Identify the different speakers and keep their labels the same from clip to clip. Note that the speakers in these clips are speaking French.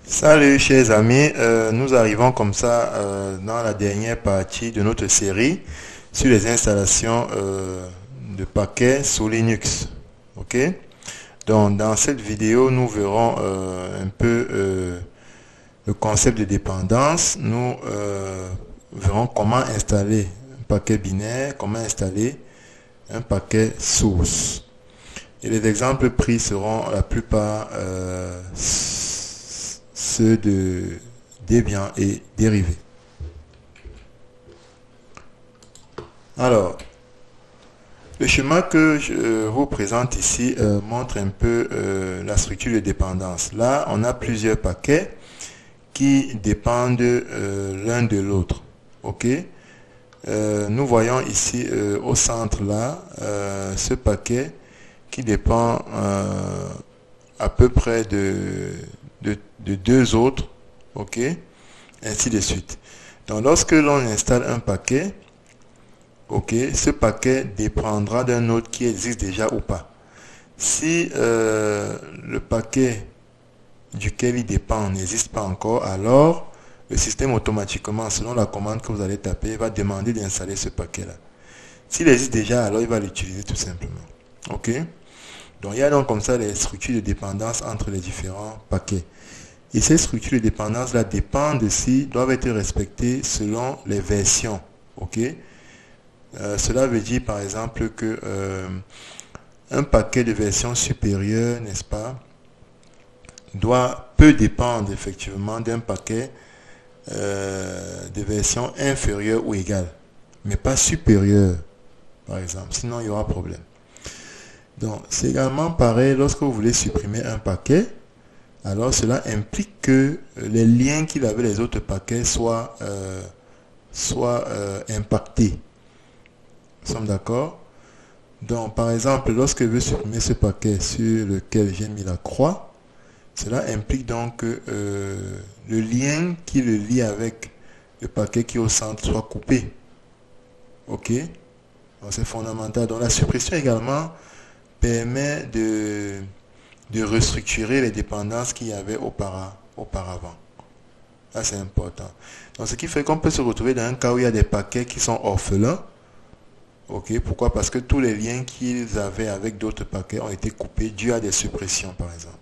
Speaker 1: Salut chers amis, nous arrivons comme ça dans la dernière partie de notre série sur les installations de paquets sous Linux. Ok? Donc dans cette vidéo, nous verrons un peu le concept de dépendance. Nous verrons comment installer un paquet binaire, comment installer un paquet source. Et les exemples pris seront la plupart ceux de Debian et dérivés. Alors, le schéma que je vous présente ici montre un peu la structure de dépendance. Là, on a plusieurs paquets qui dépendent l'un de l'autre. Ok? Nous voyons ici au centre là ce paquet qui dépend à peu près de deux autres, ok, ainsi de suite. Donc lorsque l'on installe un paquet, ok, ce paquet dépendra d'un autre qui existe déjà ou pas. Si le paquet duquel il dépend n'existe pas encore, alors le système automatiquement, selon la commande que vous allez taper, va demander d'installer ce paquet-là. S'il existe déjà, alors il va l'utiliser tout simplement. Ok? Donc il y a donc comme ça les structures de dépendance entre les différents paquets. Et ces structures de dépendance là dépendent aussi, doivent être respectées selon les versions. Ok? Cela veut dire par exemple que un paquet de version supérieure, n'est-ce pas, peut dépendre effectivement d'un paquet de version inférieure ou égale, mais pas supérieure, par exemple. Sinon, il y aura problème. Donc, c'est également pareil lorsque vous voulez supprimer un paquet. Alors, cela implique que les liens qu'il avait les autres paquets soient impactés. Nous sommes d'accord? Donc, par exemple, lorsque je veux supprimer ce paquet sur lequel j'ai mis la croix, cela implique donc que le lien qui le lie avec le paquet qui est au centre soit coupé. Ok? Donc, c'est fondamental. Donc, la suppression également permet de restructurer les dépendances qu'il y avait auparavant. Là, c'est important. Donc, ce qui fait qu'on peut se retrouver dans un cas où il y a des paquets qui sont orphelins. Ok, pourquoi? Parce que tous les liens qu'ils avaient avec d'autres paquets ont été coupés dû à des suppressions, par exemple.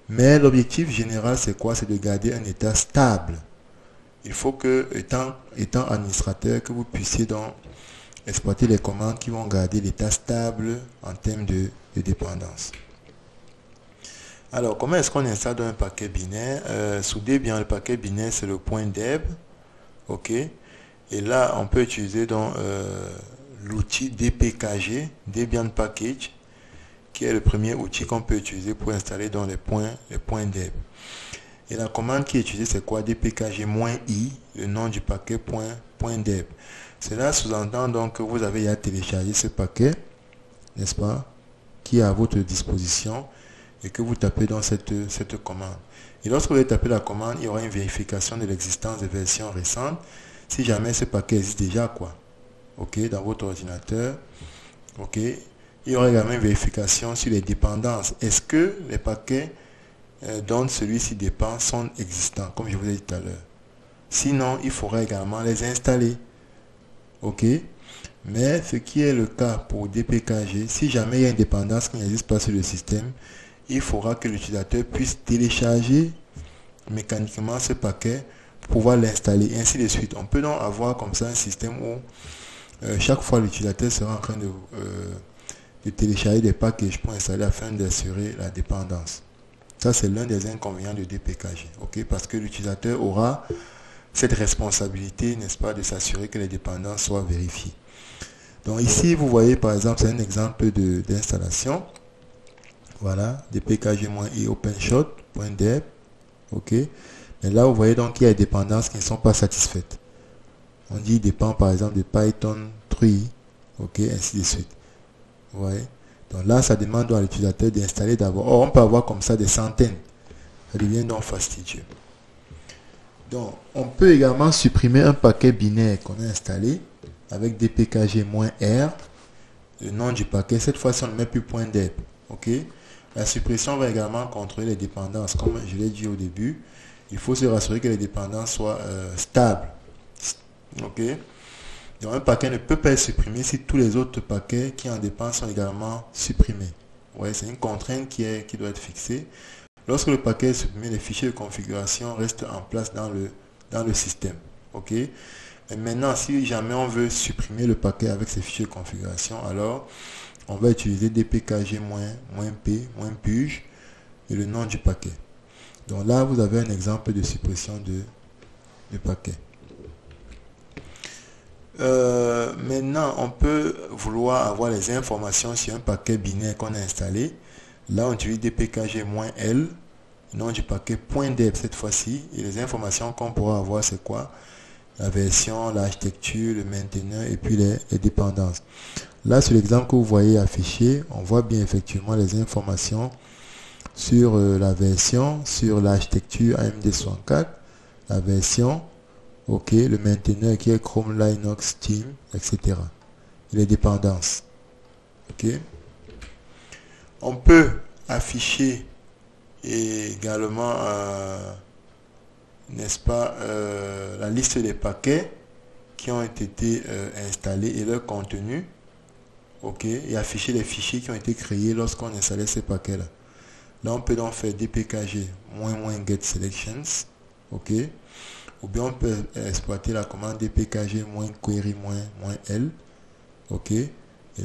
Speaker 1: Mais l'objectif général, c'est quoi? C'est de garder un état stable. Il faut que, étant administrateur, que vous puissiez donc exploiter les commandes qui vont garder l'état stable en termes de dépendance. Alors, comment est-ce qu'on installe un paquet binaire? Sous Debian, le paquet binaire, c'est le point .deb. Ok. Et là, on peut utiliser donc l'outil dpkg, Debian Package, qui est le premier outil qu'on peut utiliser pour installer dans les points .deb. Et la commande qui est utilisée, c'est quoi? dpkg-i, le nom du paquet .deb. Cela sous-entend donc que vous avez déjà téléchargé ce paquet, n'est-ce pas, qui est à votre disposition, et que vous tapez dans cette commande. Et lorsque vous allez taper la commande, il y aura une vérification de l'existence des versions récentes, si jamais ce paquet existe déjà, quoi. Ok, dans votre ordinateur. Ok. Il y aura également une vérification sur les dépendances. Est-ce que les paquets dont celui-ci dépend sont existants, comme je vous ai dit tout à l'heure. Sinon, il faudra également les installer. Ok. Mais ce qui est le cas pour dpkg, si jamais il y a une dépendance qui n'existe pas sur le système, il faudra que l'utilisateur puisse télécharger mécaniquement ce paquet pour pouvoir l'installer, et ainsi de suite. On peut donc avoir comme ça un système où chaque fois l'utilisateur sera en train de télécharger des packages pour installer afin d'assurer la dépendance. Ça, c'est l'un des inconvénients de dpkg. Okay? Parce que l'utilisateur aura cette responsabilité, n'est-ce pas, de s'assurer que les dépendances soient vérifiées. Donc ici, vous voyez par exemple, c'est un exemple d'installation. Voilà, dpkg-i openshot.deb. Ok. Mais là, vous voyez donc qu'il y a des dépendances qui ne sont pas satisfaites. On dit dépend par exemple de Python 3. Ok, ainsi de suite. Vous voyez. Donc là, ça demande à l'utilisateur d'installer d'abord. Or, on peut avoir comme ça des centaines. Ça devient donc fastidieux. Donc, on peut également supprimer un paquet binaire qu'on a installé avec dpkg-r. Le nom du paquet, cette fois-ci, on ne met plus .deb. Ok. La suppression va également contrôler les dépendances. Comme je l'ai dit au début, il faut se rassurer que les dépendances soient stables. Ok. Donc un paquet ne peut pas être supprimé si tous les autres paquets qui en dépendent sont également supprimés. Ouais, c'est une contrainte qui doit être fixée. Lorsque le paquet est supprimé, les fichiers de configuration restent en place dans le système. Ok. Et maintenant, si jamais on veut supprimer le paquet avec ces fichiers de configuration, alors on va utiliser dpkg-p -puge et le nom du paquet. Donc là, vous avez un exemple de suppression de paquet. Maintenant, on peut vouloir avoir les informations sur un paquet binaire qu'on a installé. Là, on utilise dpkg-l, nom du paquet .deb cette fois-ci. Et les informations qu'on pourra avoir, c'est quoi? La version, l'architecture, le mainteneur et puis les dépendances. Là, sur l'exemple que vous voyez affiché, on voit bien effectivement les informations sur la version, sur l'architecture AMD64, la version, ok, le mainteneur qui est Chrome, Linux, Steam, etc. Et les dépendances. Ok. On peut afficher également, n'est-ce pas, la liste des paquets qui ont été installés et leur contenu. Ok, et afficher les fichiers qui ont été créés lorsqu'on installait ces paquets là. Là on peut donc faire dpkg -get selections, ok, ou bien on peut exploiter la commande dpkg -query -l, ok, et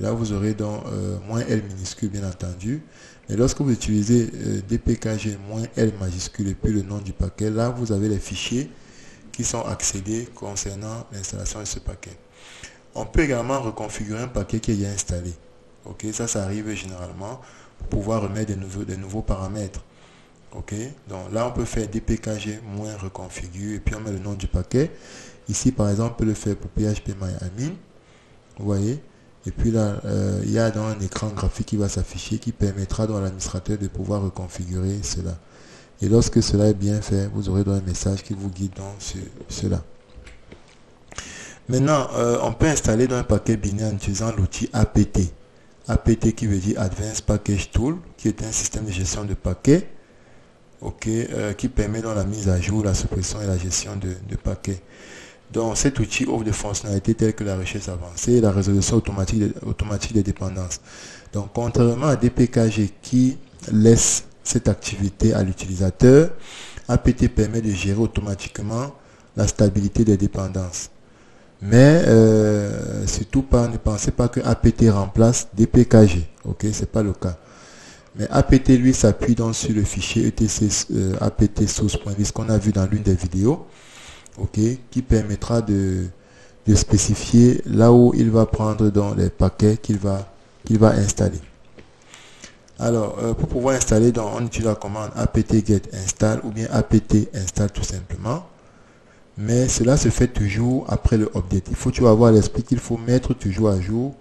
Speaker 1: là vous aurez donc -l minuscule bien entendu. Et lorsque vous utilisez dpkg -l majuscule et puis le nom du paquet, là vous avez les fichiers qui sont accédés concernant l'installation de ce paquet. On peut également reconfigurer un paquet qui est déjà installé. Ok, ça arrive généralement pour pouvoir remettre des nouveaux paramètres. Ok, donc là on peut faire dpkg-reconfigure et puis on met le nom du paquet. Ici par exemple on peut le faire pour phpMyAdmin. Vous voyez, et puis là il y a dans un écran graphique qui va s'afficher qui permettra à l'administrateur de pouvoir reconfigurer cela. Et lorsque cela est bien fait, vous aurez donc un message qui vous guide dans cela. Maintenant, on peut installer dans un paquet binaire en utilisant l'outil apt. apt qui veut dire Advanced Package Tool, qui est un système de gestion de paquets, ok, qui permet dans la mise à jour, la suppression et la gestion de paquets. Donc cet outil offre des fonctionnalités telles que la recherche avancée et la résolution automatique des dépendances. Donc contrairement à dpkg qui laisse cette activité à l'utilisateur, apt permet de gérer automatiquement la stabilité des dépendances. Mais surtout ne pensez pas que apt remplace dpkg, ok, c'est pas le cas. Mais apt lui s'appuie donc sur le fichier etc apt source.list qu'on a vu dans l'une des vidéos, ok, qui permettra de spécifier là où il va prendre dans les paquets qu'il va installer. Alors pour pouvoir installer, donc, on utilise la commande apt-get install ou bien apt-install tout simplement. Mais cela se fait toujours après le update. Il faut toujours avoir à l'esprit qu'il faut mettre toujours à jour,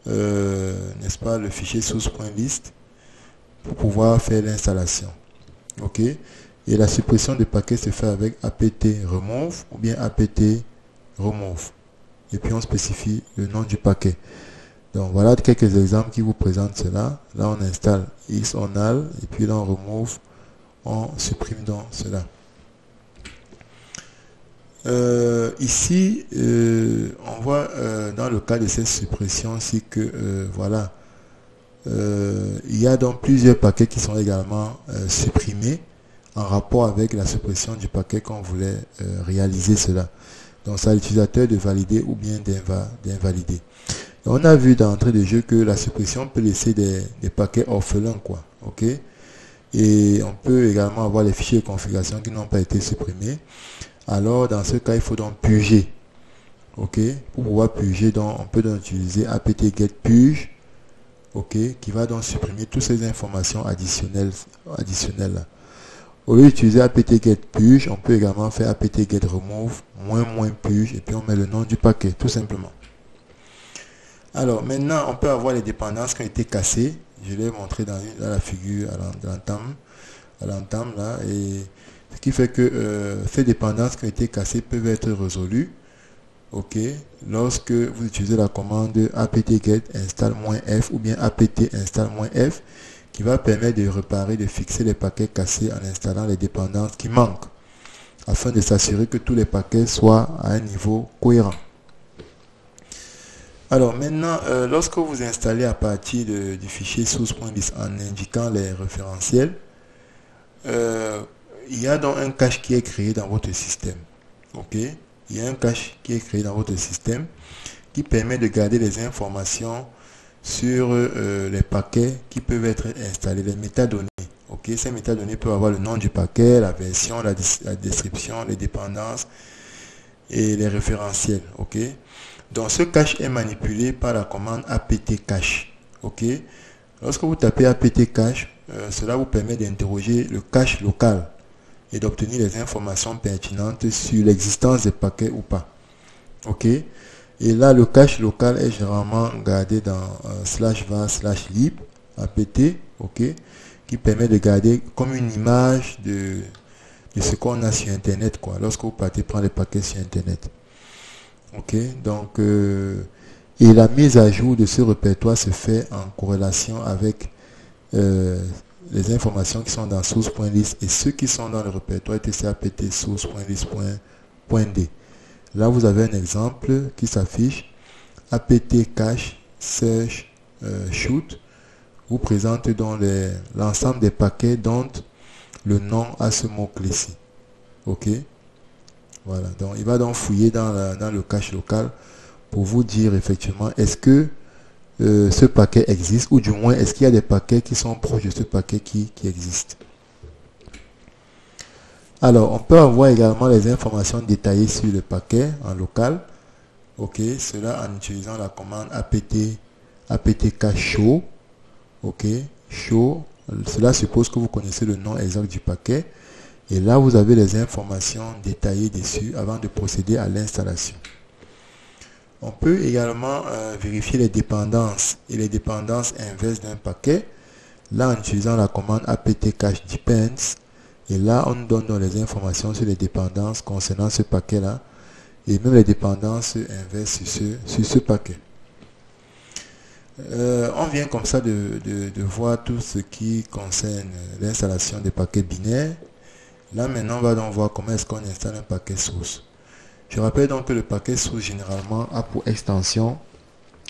Speaker 1: n'est-ce pas, le fichier source.list pour pouvoir faire l'installation. Ok. Et la suppression des paquets se fait avec apt-remove ou bien apt-remove. Et puis on spécifie le nom du paquet. Donc voilà quelques exemples qui vous présentent cela. Là on installe xonal et puis là on remove, on supprime donc cela. Ici, on voit dans le cas de cette suppression aussi que voilà, il y a donc plusieurs paquets qui sont également supprimés en rapport avec la suppression du paquet qu'on voulait réaliser cela. Donc c'est à l'utilisateur de valider ou bien d'invalider. On a vu d'entrée de jeu que la suppression peut laisser des paquets orphelins, quoi, ok. Et on peut également avoir les fichiers de configuration qui n'ont pas été supprimés. Alors dans ce cas il faut donc purger, ok. Pour pouvoir purger, donc on peut donc utiliser apt-get purge, ok, qui va donc supprimer toutes ces informations additionnelles là. Au lieu d'utiliser apt-get purge, on peut également faire apt-get remove -purge et puis on met le nom du paquet tout simplement. Alors maintenant on peut avoir les dépendances qui ont été cassées. Je l'ai montré dans la figure à l'entame là, et ce qui fait que ces dépendances qui ont été cassées peuvent être résolues, ok, lorsque vous utilisez la commande apt-get install -f ou bien apt-install -f qui va permettre de réparer, de fixer les paquets cassés en installant les dépendances qui manquent, afin de s'assurer que tous les paquets soient à un niveau cohérent. Alors maintenant, lorsque vous installez à partir du fichier source.list en indiquant les référentiels, il y a donc un cache qui est créé dans votre système. Ok, il y a un cache qui est créé dans votre système qui permet de garder les informations sur les paquets qui peuvent être installés, les métadonnées. Ok, ces métadonnées peuvent avoir le nom du paquet, la version, la description, les dépendances et les référentiels. Ok, donc ce cache est manipulé par la commande apt cache. Ok, lorsque vous tapez apt cache, cela vous permet d'interroger le cache local et d'obtenir les informations pertinentes sur l'existence des paquets ou pas. Ok, et là le cache local est généralement gardé dans /var/lib apt, ok, qui permet de garder comme une image de ce qu'on a sur internet, quoi, lorsque vous partez prendre les paquets sur internet. Ok, donc et la mise à jour de ce répertoire se fait en corrélation avec les informations qui sont dans source.list et ceux qui sont dans le répertoire etc apt source.list.d. Là vous avez un exemple qui s'affiche. Apt cache search shoot vous présente donc l'ensemble des paquets dont le nom a ce mot-clé-ci. Ok, voilà, donc il va donc fouiller dans le cache local pour vous dire effectivement est-ce que ce paquet existe, ou du moins est-ce qu'il y a des paquets qui sont proches de ce paquet qui existe. Alors on peut avoir également les informations détaillées sur le paquet en local. Ok, cela en utilisant la commande apt cache show. Ok, show, cela suppose que vous connaissez le nom exact du paquet. Et là, vous avez les informations détaillées dessus avant de procéder à l'installation. On peut également vérifier les dépendances et les dépendances inverses d'un paquet. Là, en utilisant la commande apt cache depends. Et là, on nous donne donc les informations sur les dépendances concernant ce paquet-là. Et même les dépendances inverses sur ce paquet. On vient comme ça de voir tout ce qui concerne l'installation des paquets binaires. Là maintenant on va donc voir comment est-ce qu'on installe un paquet source. Je rappelle donc que le paquet source généralement a pour extension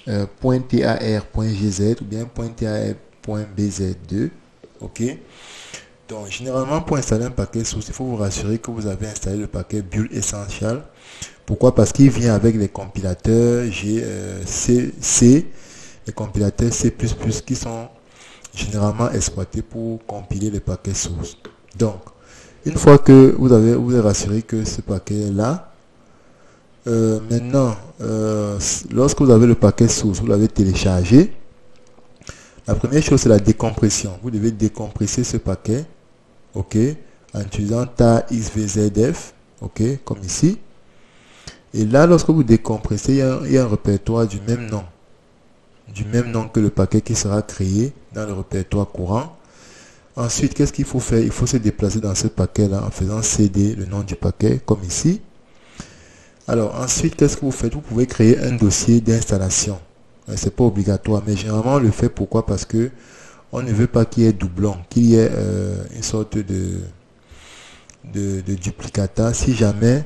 Speaker 1: .tar.gz ou bien .tar.bz2. Ok, donc généralement pour installer un paquet source, il faut vous rassurer que vous avez installé le paquet build essential. Pourquoi? Parce qu'il vient avec les compilateurs C, les compilateurs C++ qui sont généralement exploités pour compiler les paquets sources. Donc une fois que vous êtes rassuré que ce paquet est là, maintenant, lorsque vous avez le paquet source, vous l'avez téléchargé, la première chose c'est la décompression. Vous devez décompresser ce paquet, ok, en utilisant tar xvzf, ok, comme ici. Et là, lorsque vous décompressez, il y a un répertoire du même nom que le paquet qui sera créé dans le répertoire courant. Ensuite, qu'est-ce qu'il faut faire? Il faut se déplacer dans ce paquet-là en faisant cd le nom du paquet, comme ici. Alors, ensuite, qu'est-ce que vous faites? Vous pouvez créer un dossier d'installation. C'est pas obligatoire, mais généralement, on le fait. Pourquoi? Parce que on ne veut pas qu'il y ait doublon, qu'il y ait une sorte de duplicata si jamais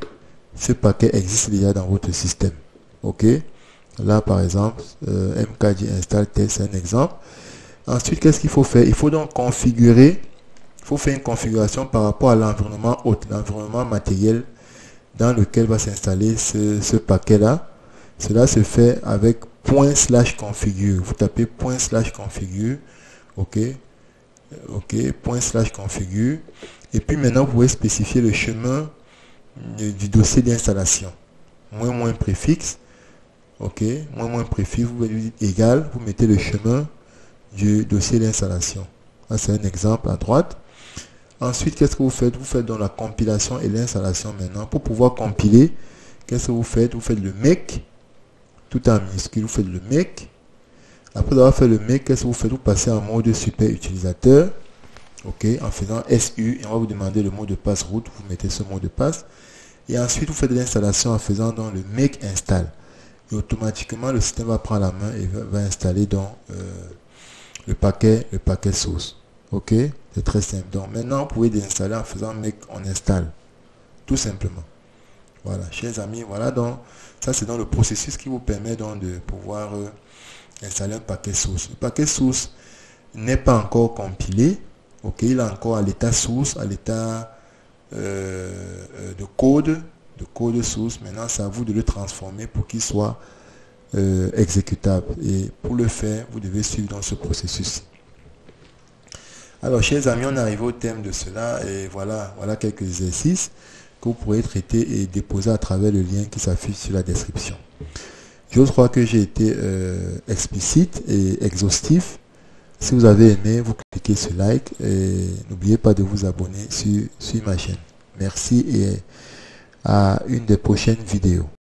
Speaker 1: ce paquet existe déjà dans votre système. Ok? Là, par exemple, mkg install test, c'est un exemple. Ensuite, qu'est-ce qu'il faut faire? Il faut donc configurer, il faut faire une configuration par rapport à l'environnement hôte, l'environnement matériel dans lequel va s'installer ce paquet-là. Cela se fait avec ./configure. Vous tapez ./configure, ok, ./configure. Et puis maintenant, vous pouvez spécifier le chemin du dossier d'installation. Moins préfixe, ok, moins préfixe, vous dites égal, vous mettez le chemin du dossier d'installation. Là, c'est un exemple à droite. Ensuite, qu'est-ce que vous faites? Vous faites donc la compilation et l'installation maintenant. Pour pouvoir compiler, qu'est-ce que vous faites? Vous faites le make, tout en minuscule, vous faites le make. Après avoir fait le make, qu'est-ce que vous faites? Vous passez en mode super utilisateur, ok, en faisant SU, et on va vous demander le mot de passe root, vous mettez ce mot de passe. Et ensuite, vous faites l'installation en faisant donc le make install. Et automatiquement, le système va prendre la main et va installer donc le paquet source. Ok, c'est très simple. Donc maintenant, vous pouvez désinstaller en faisant make on install, tout simplement. Voilà, chers amis, voilà, donc ça c'est dans le processus qui vous permet donc de pouvoir installer un paquet source. Le paquet source n'est pas encore compilé, ok, il est encore à l'état source, à l'état de code source. Maintenant, c'est à vous de le transformer pour qu'il soit exécutable. Et pour le faire, vous devez suivre dans ce processus. Alors, chers amis, on est arrivé au thème de cela et voilà quelques exercices que vous pourrez traiter et déposer à travers le lien qui s'affiche sur la description. Je crois que j'ai été explicite et exhaustif. Si vous avez aimé, vous cliquez sur like et n'oubliez pas de vous abonner sur ma chaîne. Merci et à une des prochaines vidéos.